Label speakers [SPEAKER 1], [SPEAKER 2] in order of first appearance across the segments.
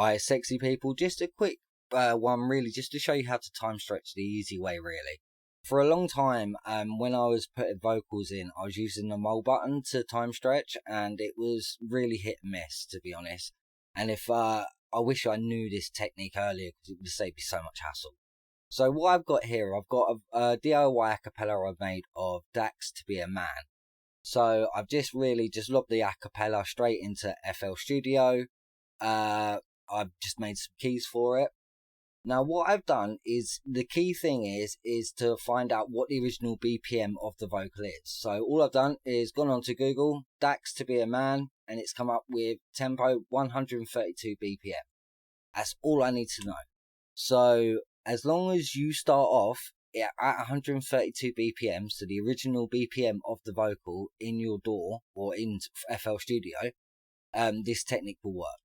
[SPEAKER 1] Hi, sexy people. Just a quick one, really, just to show you how to time stretch the easy way, really. For a long time, when I was putting vocals in, I was using the mole button to time stretch, and it was really hit and miss, to be honest. And if I wish I knew this technique earlier, because it would save me so much hassle. So what I've got here, I've got a DIY acapella I've made of Dax to Be a Man. So I've just logged the acapella straight into FL Studio. I've just made some keys for it. Now what I've done is, the key thing is to find out what the original BPM of the vocal is. So all I've done is gone onto Google, Dax to Be a Man, and it's come up with tempo 132 BPM. That's all I need to know. So as long as you start off at 132 BPM, so the original BPM of the vocal in your DAW or in FL Studio, this technique will work.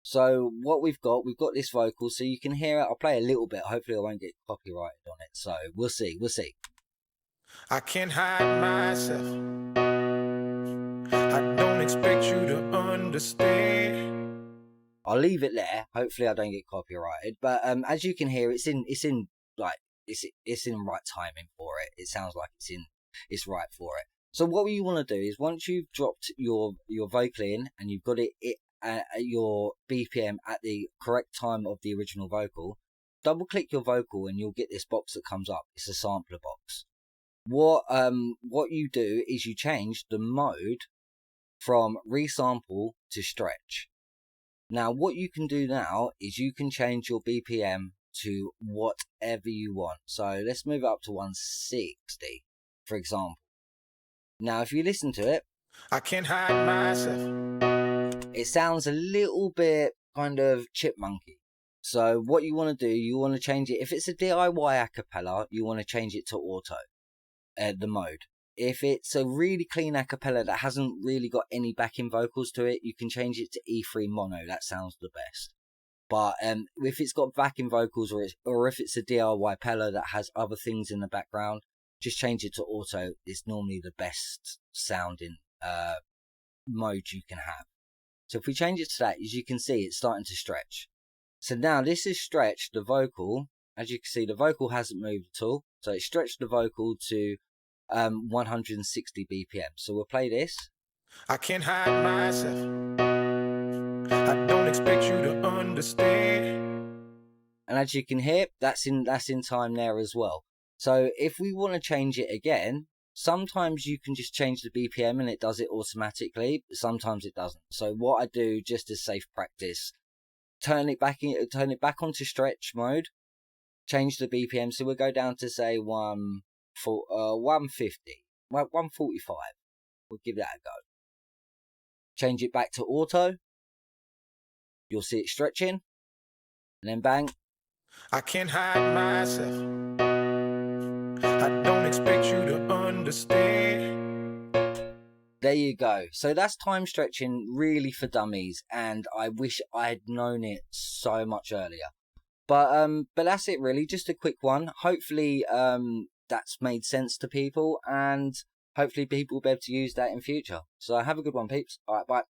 [SPEAKER 1] So what we've got this vocal, so you can hear it. I'll play a little bit. Hopefully I won't get copyrighted on it. So we'll see.
[SPEAKER 2] I can't hide myself. I don't expect you to understand.
[SPEAKER 1] I'll leave it there. Hopefully I don't get copyrighted. But as you can hear, it's in right timing for it. It sounds like it's right for it. So what you want to do is, once you've dropped your vocal in and you've got it your BPM at the correct time of the original vocal, double click your vocal and you'll get this box that comes up. It's a sampler box. What you do is you change the mode from resample to stretch. Now what you can do now is you can change your BPM to whatever you want. So let's move it up to 160, for example. Now if you listen to it,
[SPEAKER 2] I can't hide myself.
[SPEAKER 1] It sounds a little bit kind of chipmunky. So what you want to do, you want to change it. If it's a DIY acapella, you want to change it to auto, the mode. If it's a really clean acapella that hasn't really got any backing vocals to it, you can change it to E3 mono. That sounds the best. But if it's got backing vocals, or if it's a DIY acapella that has other things in the background, just change it to auto. It's normally the best sounding mode you can have. So if we change it to that, as you can see, it's starting to stretch. So now this is stretched the vocal. As you can see, the vocal hasn't moved at all. So it stretched the vocal to 160 BPM. So we'll play this.
[SPEAKER 2] I can't hide myself. I don't expect you to understand.
[SPEAKER 1] And as you can hear, that's in time there as well. So if we want to change it again, sometimes you can just change the BPM and it does it automatically. Sometimes it doesn't. So what I do, just as safe practice, turn it back onto stretch mode, change the BPM. So we'll go down to say 150, 145. We'll give that a go. Change it back to auto. You'll see it stretching, and then bang.
[SPEAKER 2] I can't hide myself. I don't expect you to understand.
[SPEAKER 1] There you go. So that's time stretching, really, for dummies, and I wish I had known it so much earlier. But that's it, really. Just a quick one. Hopefully that's made sense to people, and hopefully people will be able to use that in future. So have a good one, peeps. All right, bye.